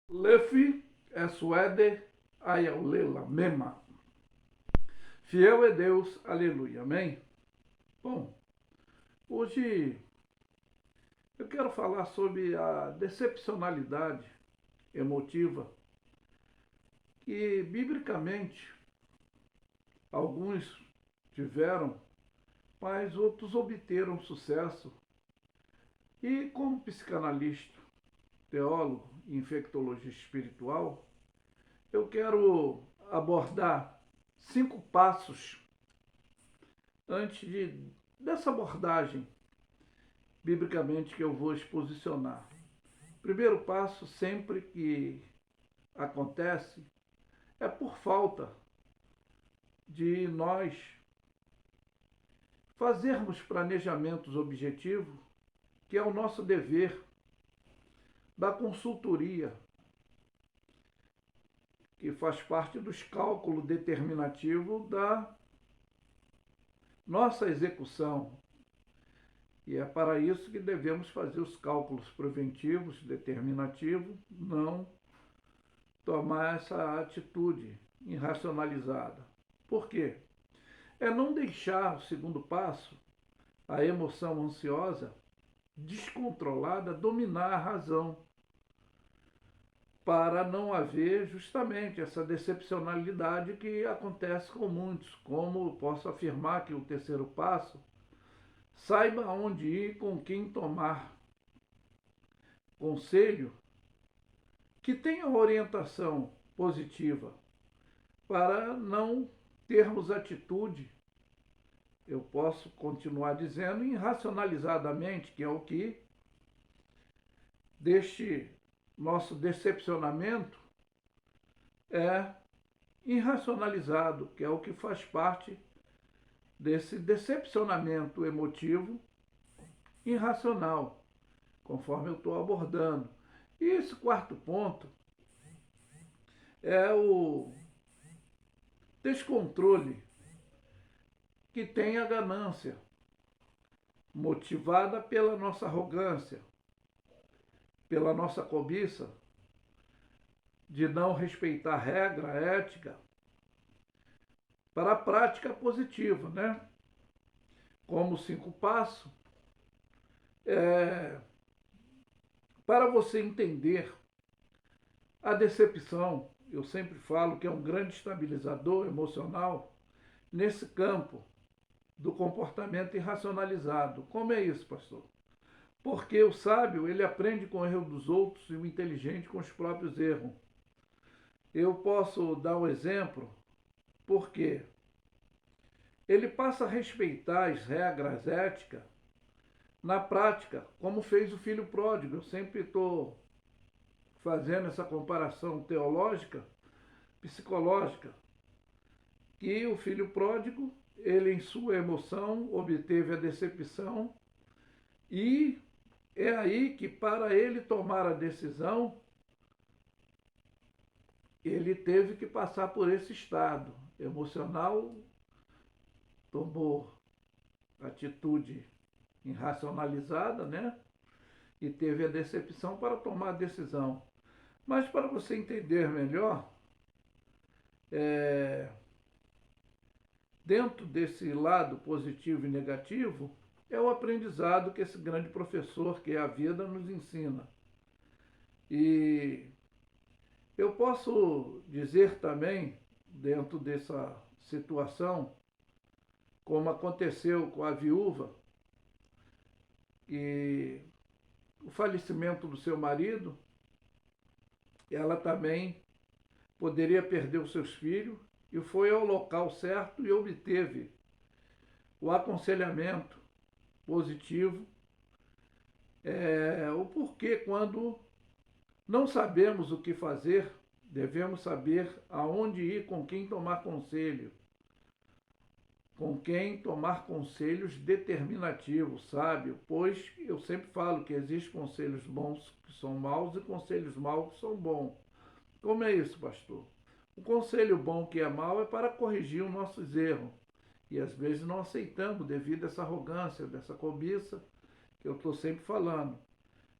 Lefi suede ayaulela mema. Fiel é Deus, aleluia, amém? Bom, hoje eu quero falar sobre a decepcionalidade emotiva que, biblicamente, alguns tiveram, mas outros obteram sucesso. E como psicanalista, teólogo e infectologista espiritual, eu quero abordar 5 passos dessa abordagem biblicamente que eu vou exposicionar. Primeiro passo, sempre que acontece, é por falta de nós fazermos planejamentos objetivos, que é o nosso dever da consultoria, que faz parte dos cálculos determinativos da nossa execução. E é para isso que devemos fazer os cálculos preventivos, determinativos, não tomar essa atitude irracionalizada. Por quê? É não deixar o segundo passo, a emoção ansiosa, descontrolada, dominar a razão, para não haver justamente essa decepcionalidade que acontece com muitos. Como posso afirmar que o terceiro passo, saiba onde ir, com quem tomar conselho, que tenha orientação positiva, para não termos atitude, eu posso continuar dizendo, irracionalizadamente, que é o que deste nosso decepcionamento é irracionalizado, que é o que faz parte desse decepcionamento emotivo irracional, conforme eu estou abordando. E esse quarto ponto é o descontrole que tem a ganância, motivada pela nossa arrogância, pela nossa cobiça, de não respeitar regra, ética, para a prática positiva, né? Como 5 passos, para você entender a decepção. Eu sempre falo que é um grande estabilizador emocional nesse campo do comportamento irracionalizado. Como é isso, pastor? Porque o sábio, ele aprende com o erro dos outros e o inteligente com os próprios erros. Eu posso dar um exemplo, porque ele passa a respeitar as regras éticas na prática, como fez o filho pródigo. Eu sempre estou fazendo essa comparação teológica, psicológica, que o filho pródigo, ele em sua emoção obteve a decepção, e é aí que, para ele tomar a decisão, ele teve que passar por esse estado emocional, tomou atitude irracionalizada, né? E teve a decepção para tomar a decisão. Mas para você entender melhor, dentro desse lado positivo e negativo, é o aprendizado que esse grande professor, que é a vida, nos ensina. E eu posso dizer também, dentro dessa situação, como aconteceu com a viúva, e o falecimento do seu marido, ela também poderia perder os seus filhos, e foi ao local certo e obteve o aconselhamento positivo. O porquê, quando não sabemos o que fazer, devemos saber aonde ir, com quem tomar conselho. Com quem tomar conselhos determinativos, sábio, pois eu sempre falo que existem conselhos bons que são maus e conselhos maus que são bons. Como é isso, pastor? O conselho bom que é mau é para corrigir os nossos erros. E às vezes não aceitamos devido a essa arrogância, dessa cobiça que eu estou sempre falando.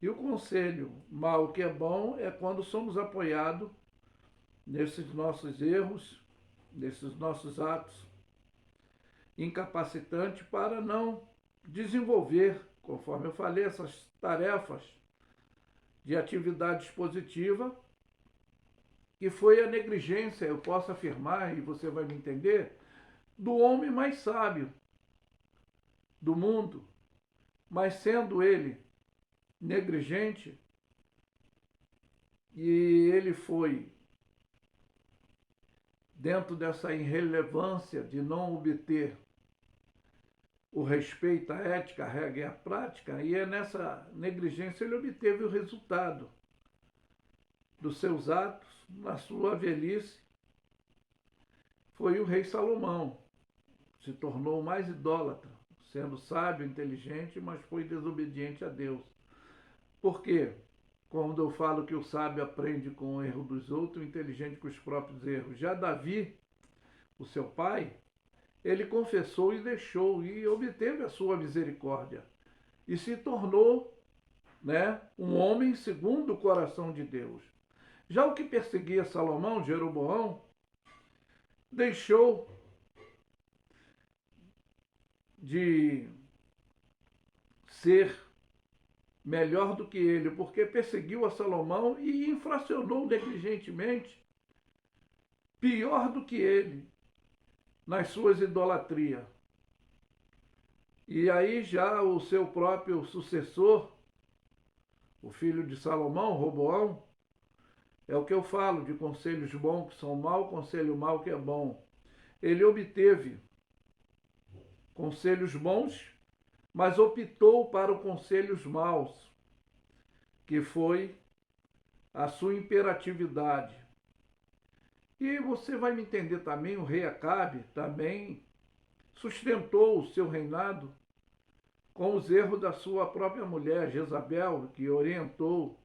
E o conselho mal que é bom é quando somos apoiados nesses nossos erros, nesses nossos atos incapacitantes para não desenvolver, conforme eu falei, essas tarefas de atividade positiva, que foi a negligência, eu posso afirmar, e você vai me entender, do homem mais sábio do mundo, mas sendo ele negligente, e ele foi dentro dessa irrelevância de não obter o respeito, a ética, a regra e a prática, e é nessa negligência ele obteve o resultado dos seus atos na sua velhice. Foi o rei Salomão, se tornou mais idólatra, sendo sábio, inteligente, mas foi desobediente a Deus. Por quê? Quando eu falo que o sábio aprende com o erro dos outros, o inteligente com os próprios erros. Já Davi, o seu pai, ele confessou e deixou e obteve a sua misericórdia e se tornou, né, um homem segundo o coração de Deus. Já o que perseguia Salomão, Jeroboão, deixou de ser melhor do que ele, porque perseguiu a Salomão e infracionou negligentemente, pior do que ele, nas suas idolatrias. E aí já o seu próprio sucessor, o filho de Salomão, Roboão, é o que eu falo de conselhos bons que são mal, conselho mal que é bom. Ele obteve conselhos bons, mas optou para os conselhos maus, que foi a sua imperatividade. E você vai me entender também, o rei Acabe também sustentou o seu reinado com os erros da sua própria mulher, Jezabel, que orientou.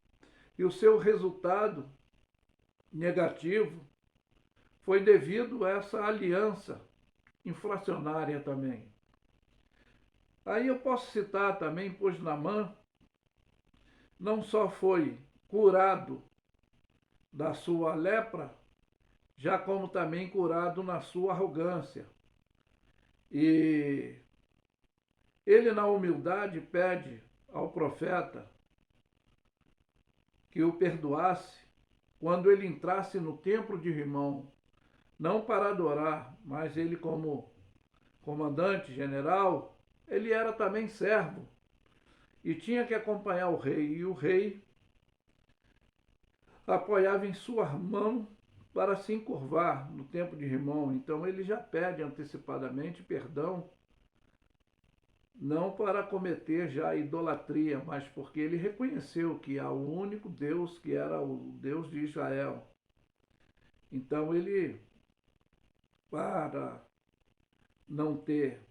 E o seu resultado negativo foi devido a essa aliança inflacionária também. Aí eu posso citar também, pois Naamã não só foi curado da sua lepra, já como também curado na sua arrogância. E ele, na humildade, pede ao profeta que o perdoasse quando ele entrasse no templo de Rimão, não para adorar, mas ele, como comandante, general, ele era também servo e tinha que acompanhar o rei, e o rei apoiava em sua mão para se encurvar no templo de Rimão. Então ele já pede antecipadamente perdão, não para cometer já idolatria, mas porque ele reconheceu que há o único Deus, que era o Deus de Israel. Então ele, para não ter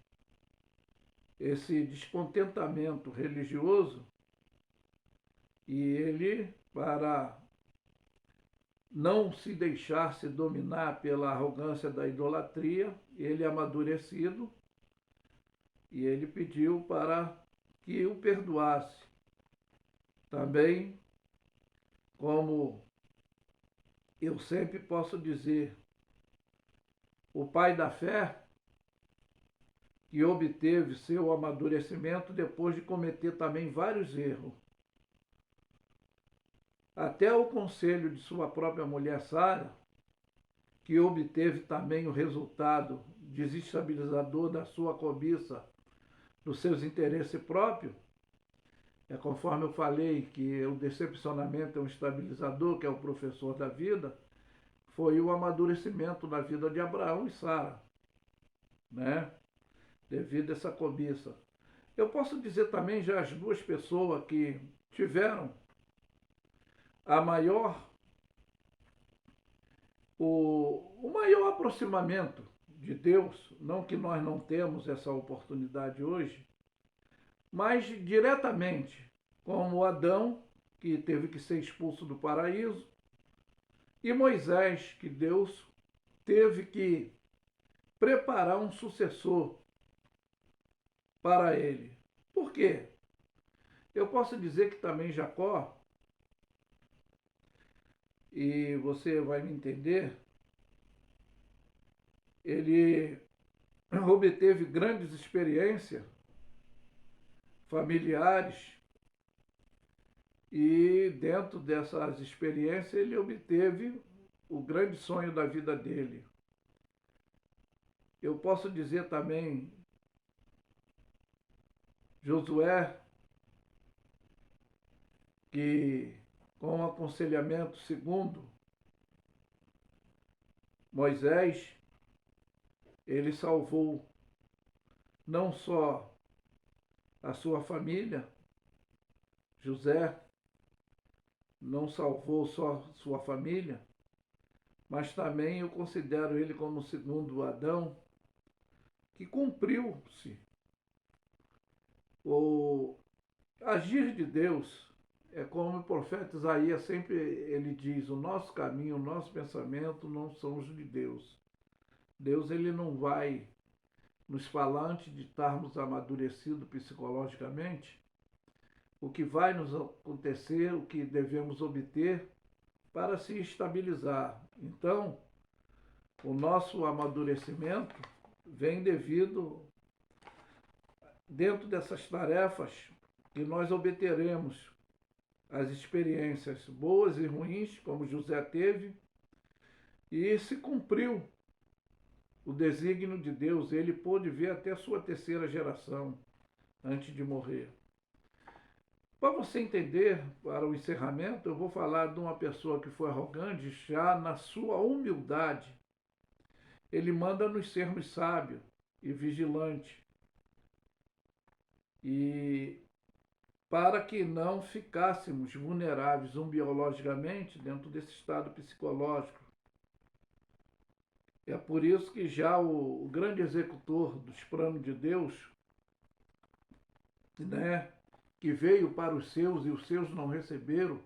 esse descontentamento religioso, e ele, para não se deixar-se dominar pela arrogância da idolatria, ele amadurecido, e ele pediu para que o perdoasse. Também, como eu sempre posso dizer, o pai da fé, que obteve seu amadurecimento depois de cometer também vários erros. Até o conselho de sua própria mulher Sara, que obteve também o resultado desestabilizador da sua cobiça, dos seus interesses próprios, é conforme eu falei que o decepcionamento é um estabilizador, que é o professor da vida, foi o amadurecimento na vida de Abraão e Sara, né? Devido a essa cobiça. Eu posso dizer também já as duas pessoas que tiveram a maior, o maior aproximamento de Deus, não que nós não temos essa oportunidade hoje, mas diretamente, como Adão, que teve que ser expulso do paraíso, e Moisés, que Deus teve que preparar um sucessor para ele. Por quê? Eu posso dizer que também Jacó, e você vai me entender, ele obteve grandes experiências familiares e dentro dessas experiências ele obteve o grande sonho da vida dele. Eu posso dizer também Josué, que com o aconselhamento segundo Moisés, ele salvou não só a sua família, José não salvou só sua família, mas também eu considero ele como o segundo Adão, que cumpriu-se o agir de Deus. É como o profeta Isaías sempre ele diz, o nosso caminho, o nosso pensamento não são os de Deus. Deus ele não vai nos falar antes de estarmos amadurecidos psicologicamente, o que vai nos acontecer, o que devemos obter para se estabilizar. Então, o nosso amadurecimento vem devido dentro dessas tarefas que nós obteremos as experiências boas e ruins, como José teve, e se cumpriu o desígnio de Deus. Ele pôde ver até a sua terceira geração antes de morrer. Para você entender, para o encerramento, eu vou falar de uma pessoa que foi arrogante já na sua humildade. Ele manda nos sermos sábios e vigilantes. E para que não ficássemos vulneráveis biologicamente dentro desse estado psicológico. É por isso que já o grande executor dos planos de Deus, né, que veio para os seus e os seus não receberam,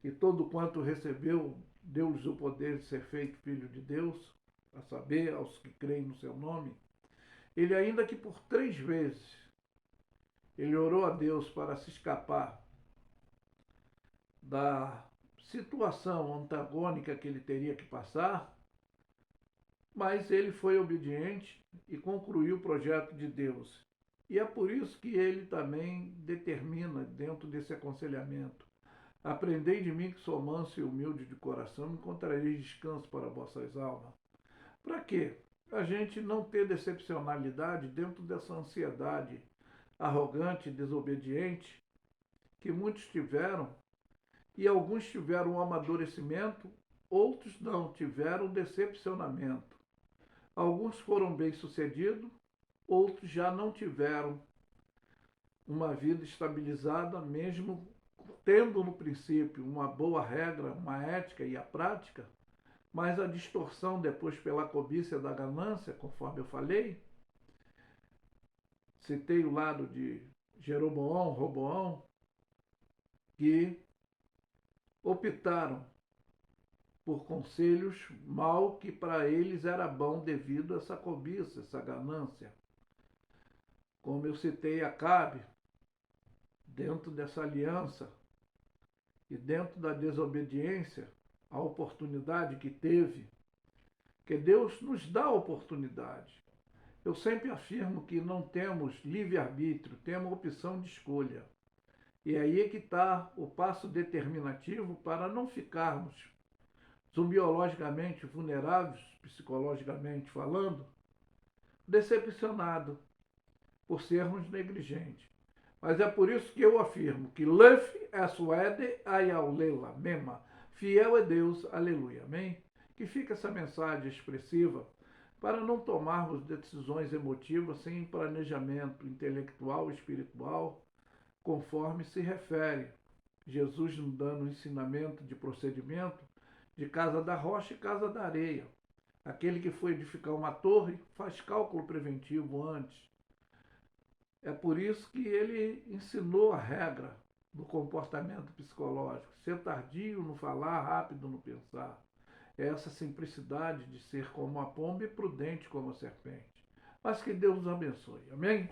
e todo quanto recebeu, deu-lhes o poder de ser feito filho de Deus, a saber, aos que creem no seu nome. Ele, ainda que por 3 vezes, ele orou a Deus para se escapar da situação antagônica que ele teria que passar, mas ele foi obediente e concluiu o projeto de Deus. E é por isso que ele também determina, dentro desse aconselhamento, aprendei de mim que sou manso e humilde de coração, encontrareis descanso para vossas almas. Para quê? A gente não ter decepcionalidade dentro dessa ansiedade arrogante e desobediente que muitos tiveram, e alguns tiveram um amadurecimento, outros não, tiveram decepcionamento. Alguns foram bem-sucedidos, outros já não tiveram uma vida estabilizada, mesmo tendo no princípio uma boa regra, uma ética e a prática, mas a distorção depois pela cobiça da ganância, conforme eu falei, citei o lado de Jeroboão, Roboão, que optaram por conselhos mal que para eles era bom devido a essa cobiça, essa ganância. Como eu citei Acabe, dentro dessa aliança e dentro da desobediência, a oportunidade que teve, que Deus nos dá a oportunidade. Eu sempre afirmo que não temos livre-arbítrio, temos opção de escolha. E aí é que está o passo determinativo para não ficarmos zumbiologicamente vulneráveis, psicologicamente falando, decepcionados por sermos negligentes. Mas é por isso que eu afirmo que Lef é suede ayaulela mema. Fiel é Deus, aleluia, amém? Que fica essa mensagem expressiva para não tomarmos decisões emotivas sem planejamento intelectual e espiritual, conforme se refere Jesus nos dando um ensinamento de procedimento de casa da rocha e casa da areia. Aquele que for edificar uma torre faz cálculo preventivo antes. É por isso que ele ensinou a regra do comportamento psicológico. Ser tardio no falar, rápido no pensar. É essa simplicidade de ser como a pomba e prudente como a serpente. Mas que Deus nos abençoe. Amém?